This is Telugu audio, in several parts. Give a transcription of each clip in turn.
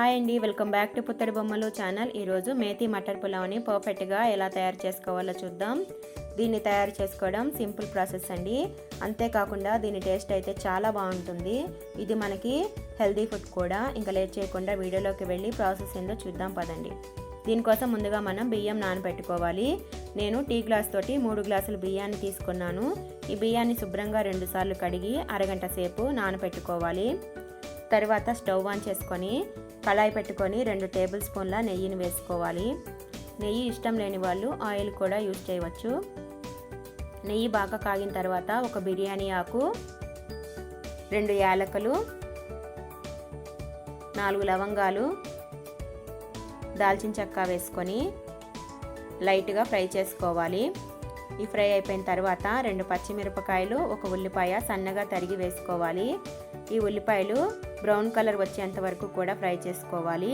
హాయ్ అండి, వెల్కమ్ బ్యాక్ టు పుత్తడి బొమ్మలు ఛానల్. ఈరోజు మేతి మటర్ పులావ్ని పర్ఫెక్ట్గా ఎలా తయారు చేసుకోవాలో చూద్దాం. దీన్ని తయారు చేసుకోవడం సింపుల్ ప్రాసెస్ అండి. అంతేకాకుండా దీని టేస్ట్ అయితే చాలా బాగుంటుంది. ఇది మనకి హెల్తీ ఫుడ్ కూడా. ఇంకా లేట్ చేయకుండా వీడియోలోకి వెళ్ళి ప్రాసెస్ ఏందో చూద్దాం పదండి. దీనికోసం ముందుగా మనం బియ్యం నానబెట్టుకోవాలి. నేను టీ గ్లాస్ తోటి 3 గ్లాసులు బియ్యాన్ని తీసుకున్నాను. ఈ బియ్యాన్ని శుభ్రంగా 2 సార్లు కడిగి అరగంట సేపు నానబెట్టుకోవాలి. తర్వాత స్టవ్ ఆన్ చేసుకొని కళాయి పెట్టుకొని 2 టేబుల్ స్పూన్ల నెయ్యిని వేసుకోవాలి. నెయ్యి ఇష్టం లేని వాళ్ళు ఆయిల్ కూడా యూజ్ చేయవచ్చు. నెయ్యి బాగా కాగిన తర్వాత ఒక బిర్యానీ ఆకు, 2 యాలకులు, 4 లవంగాలు, దాల్చిన చెక్క వేసుకొని లైట్గా ఫ్రై చేసుకోవాలి. ఈ ఫ్రై అయిపోయిన తర్వాత 2 పచ్చిమిరపకాయలు, 1 ఉల్లిపాయ సన్నగా తరిగి వేసుకోవాలి. ఈ ఉల్లిపాయలు బ్రౌన్ కలర్ వచ్చేంత వరకు కూడా ఫ్రై చేసుకోవాలి.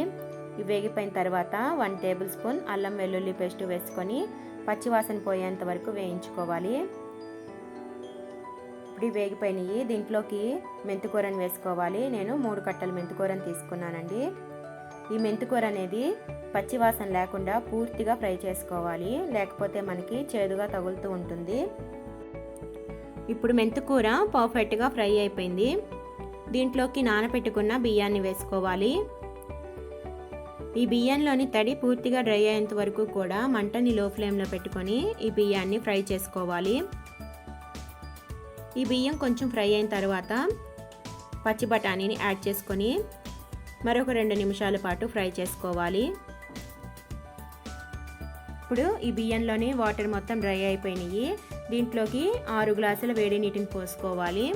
ఇవి వేగిపోయిన తర్వాత 1 టేబుల్ స్పూన్ అల్లం వెల్లుల్లి పేస్ట్ వేసుకొని పచ్చివాసన పోయేంత వరకు వేయించుకోవాలి. ఇప్పుడు వేగిపోయినాయి. దీంట్లోకి మెంతికూరని వేసుకోవాలి. నేను 3 కట్టలు మెంతికూరని తీసుకున్నానండి. ఈ మెంతికూర అనేది పచ్చివాసన లేకుండా పూర్తిగా ఫ్రై చేసుకోవాలి, లేకపోతే మనకి చేదుగా తగులుతూ ఉంటుంది. ఇప్పుడు మెంతికూర పర్ఫెక్ట్గా ఫ్రై అయిపోయింది. దీంట్లోకి నానబెట్టుకున్న బియ్యాన్ని వేసుకోవాలి. ఈ బియ్యంలోని తడి పూర్తిగా డ్రై అయ్యేంత వరకు కూడా మంటని లో ఫ్లేమ్లో పెట్టుకొని ఈ బియ్యాన్ని ఫ్రై చేసుకోవాలి. ఈ బియ్యం కొంచెం ఫ్రై అయిన తర్వాత పచ్చి బఠానీని యాడ్ చేసుకొని మరొక 2 నిమిషాల పాటు ఫ్రై చేసుకోవాలి. ఇప్పుడు ఈ బియ్యంలోని వాటర్ మొత్తం డ్రై అయిపోయినాయి. దీంట్లోకి 6 గ్లాసుల వేడి నీటిని పోసుకోవాలి.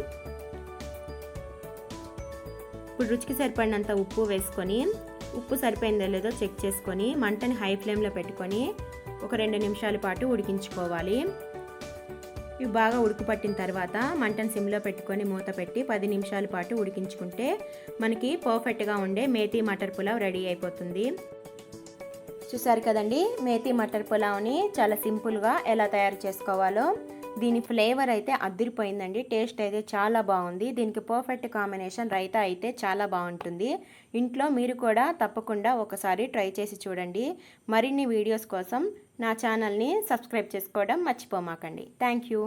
ఇప్పుడు రుచికి సరిపడినంత ఉప్పు వేసుకొని, ఉప్పు సరిపోయిందో లేదో చెక్ చేసుకొని మంటని హై ఫ్లేమ్లో పెట్టుకొని ఒక 2 నిమిషాల పాటు ఉడికించుకోవాలి. ఇవి బాగా ఉడుకు పట్టిన తర్వాత మంటని సిమ్లో పెట్టుకొని మూత పెట్టి 10 నిమిషాల పాటు ఉడికించుకుంటే మనకి పర్ఫెక్ట్గా ఉండే మేతి మటర్ పులావ్ రెడీ అయిపోతుంది. చూసారు కదండి, మేతి మటర్ పులావ్ని చాలా సింపుల్గా ఎలా తయారు చేసుకోవాలో. దీని ఫ్లేవర్ అయితే అదిరిపోయిందండి. టేస్ట్ అయితే చాలా బాగుంది. దీనికి పర్ఫెక్ట్ కాంబినేషన్ రైతా అయితే చాలా బాగుంటుంది. ఇంట్లో మీరు కూడా తప్పకుండా ఒకసారి ట్రై చేసి చూడండి. మరిన్ని వీడియోస్ కోసం నా ఛానల్ని సబ్స్క్రైబ్ చేసుకోవడం మర్చిపోమాకండి. Thank you.